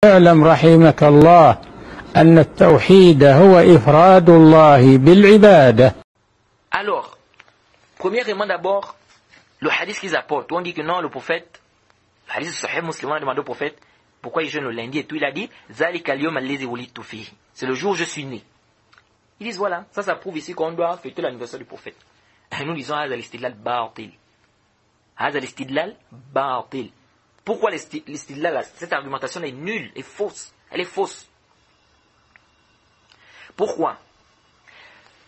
اعلم رحمك الله أن التوحيد هو إفراد الله بالعبادة. Alors, premièrement d'abord, le hadith qu'ils apportent, on dit que non, le prophète, le hadith Sahih Muslim, on a demandé au prophète pourquoi il jeûne le lundi et tout, il a dit Zalika al-yawm alladhi wulidtu fihi. C'est le jour où je suis né. Ils disent voilà, ça prouve ici qu'on doit fêter l'anniversaire du prophète. Et nous disons Hadha al-istidlal batil. Hadha al-istidlal batil. Pourquoi l'istidlal, cette argumentation est nulle, est fausse. Elle est fausse. Pourquoi?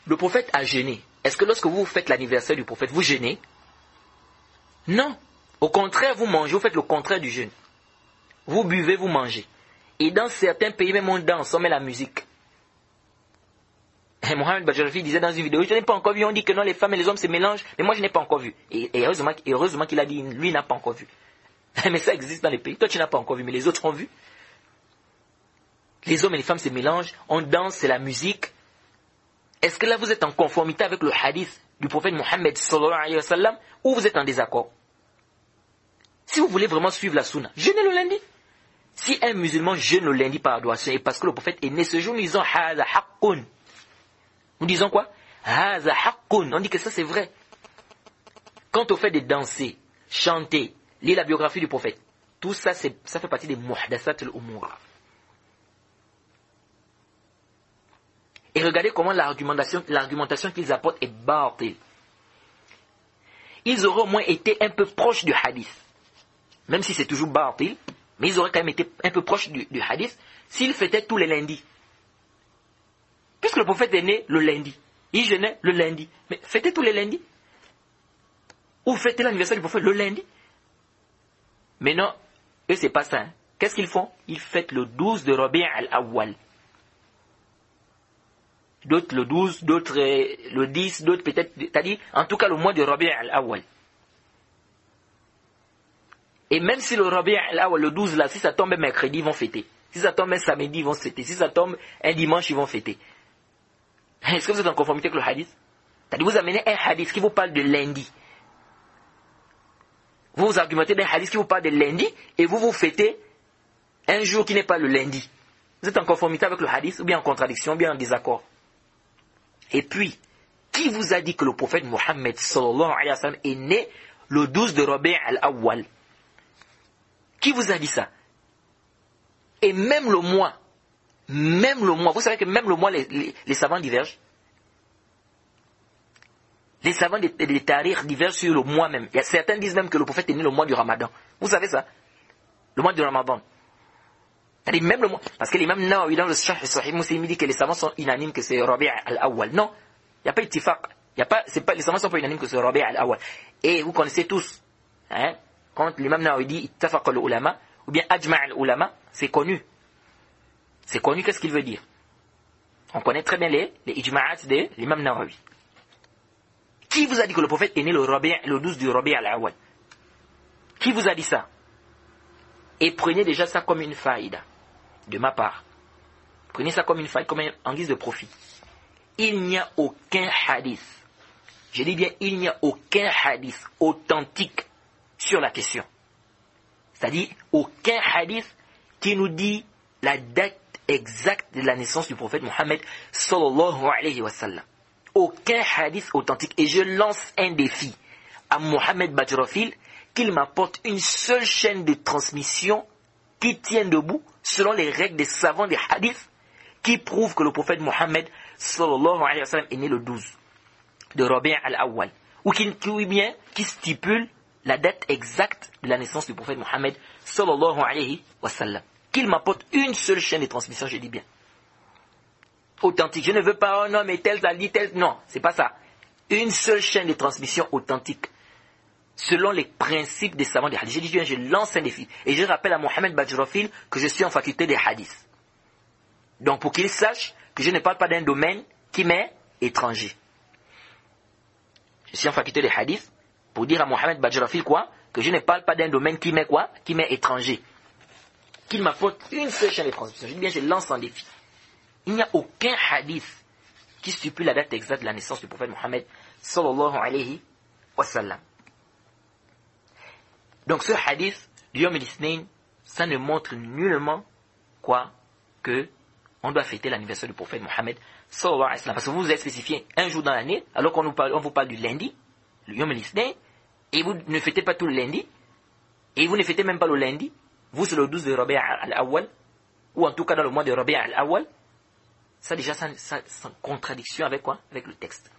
Le prophète a jeûné. Est-ce que lorsque vous faites l'anniversaire du prophète, vous jeûnez? Non. Au contraire, vous mangez, vous faites le contraire du jeûne. Vous buvez, vous mangez. Et dans certains pays, même on danse, on met la musique. Et Mohamed Bajrafi disait dans une vidéo, je n'ai pas encore vu, on dit que non, les femmes et les hommes se mélangent, mais moi je n'ai pas encore vu. Et heureusement qu'il a dit, lui n'a pas encore vu. Mais ça existe dans les pays. Toi tu n'as pas encore vu, mais les autres ont vu. Les hommes et les femmes se mélangent, on danse, c'est la musique. Est-ce que là vous êtes en conformité avec le hadith du prophète Mohammed sallallahu alayhi wa sallam, ou vous êtes en désaccord? Si vous voulez vraiment suivre la sunna, jeûnez le lundi. Si un musulman jeûne le lundi par adoration et parce que le prophète est né ce jour, nous disons haza haqqun. Nous disons quoi? Haza haqqun. On dit que ça c'est vrai. Quant au fait de danser, chanter, lire la biographie du prophète, tout ça, ça fait partie des muhdathat al-umur. Et regardez comment l'argumentation qu'ils apportent est batil. Ils auraient au moins été un peu proches du hadith. Même si c'est toujours batil, mais ils auraient quand même été un peu proches du hadith s'ils fêtaient tous les lundis. Puisque le prophète est né le lundi, il jeûnait le lundi. Mais fêtez tous les lundis. Ou fêtez l'anniversaire du prophète le lundi. Mais non, eux c'est pas ça. Hein. Qu'est-ce qu'ils font? Ils fêtent le 12 de Rabi' al-Awwal. D'autres le 12, d'autres le 10, d'autres peut-être, c'est-à-dire en tout cas le mois de Rabi' al-Awwal. Et même si le Rabi' al-Awwal, le 12 là, si ça tombe mercredi, ils vont fêter. Si ça tombe samedi, ils vont fêter. Si ça tombe un dimanche, ils vont fêter. Est-ce que vous êtes en conformité avec le hadith? C'est-à-dire vous amenez un hadith qui vous parle de lundi. Vous argumentez d'un hadith qui vous parle de lundi et vous fêtez un jour qui n'est pas le lundi. Vous êtes en conformité avec le hadith ou bien en contradiction, ou bien en désaccord. Et puis, qui vous a dit que le prophète Mohammed sallallahu alayhi wa sallam est né le 12 de Rabi' al-Awwal? Qui vous a dit ça? Et même le mois, vous savez que même le mois, les savants divergent. Les savants des tarikhs divergent sur le mois même. Il y a certains disent même que le prophète est né le mois du Ramadan. Vous savez ça? Le mois du Ramadan. C'est-à-dire même le mois. Parce que l'imam Nawawi dans le Sahih Muslim dit que les savants sont unanimes que c'est Rabi' al-Awwal. Non, il n'y a pas ittifaq. Les savants ne sont pas unanimes que c'est Rabi' al-Awwal. Et vous connaissez tous, hein, quand l'imam Nawawi dit ittafaq al-ulama, ou bien ajma' al-ulama, c'est connu. C'est connu, qu'est-ce qu'il veut dire? On connaît très bien les ijma'at de l'imam Nawawi. Qui vous a dit que le prophète est né le 12 du Rabi' al-Awwal? Qui vous a dit ça? Et prenez déjà ça comme une faïda, de ma part. Prenez ça comme une faïda, comme en guise de profit. Il n'y a aucun hadith, je dis bien il n'y a aucun hadith authentique sur la question. C'est-à-dire aucun hadith qui nous dit la date exacte de la naissance du prophète Mohammed sallallahu alayhi wa sallam. Aucun hadith authentique. Et je lance un défi à Mohamed Bajrafil qu'il m'apporte une seule chaîne de transmission qui tienne debout selon les règles des savants des hadiths qui prouvent que le prophète Mohammed sallallahu alayhi wa sallam est né le 12 de Rabi' al-Awwal, ou qui stipule la date exacte de la naissance du prophète Mohammed sallallahu alayhi wa sallam. Qu'il m'apporte une seule chaîne de transmission, je dis bien. Authentique. Je ne veux pas, oh non, mais tel a dit tel. Non, c'est pas ça. Une seule chaîne de transmission authentique. Selon les principes des savants des hadiths. J'ai dit bien, je lance un défi. Et je rappelle à Mohamed Bajrafil que je suis en faculté des hadiths. Donc pour qu'il sache que je ne parle pas d'un domaine qui m'est étranger. Je suis en faculté des hadiths pour dire à Mohamed Bajrafil quoi? Que je ne parle pas d'un domaine qui m'est quoi? Qui m'est étranger. Qu'il m'apporte une seule chaîne de transmission. Je dis bien, je lance un défi. Il n'y a aucun hadith qui stipule la date exacte de la naissance du prophète Mohammed sallallahu alayhi wa sallam. Donc ce hadith du Yom el-Ithnain, ça ne montre nullement quoi que on doit fêter l'anniversaire du prophète Mohammed sallallahu alayhi wa sallam. Parce que vous avez spécifié un jour dans l'année, alors qu'on vous parle du lundi, le Yom el-Ithnain, et vous ne fêtez pas tout le lundi, et vous ne fêtez même pas le lundi, vous c'est le 12 de Rabi' al-Awwal, ou en tout cas dans le mois de Rabi' al-Awwal. Ça déjà, c'est en contradiction avec quoi? Avec le texte.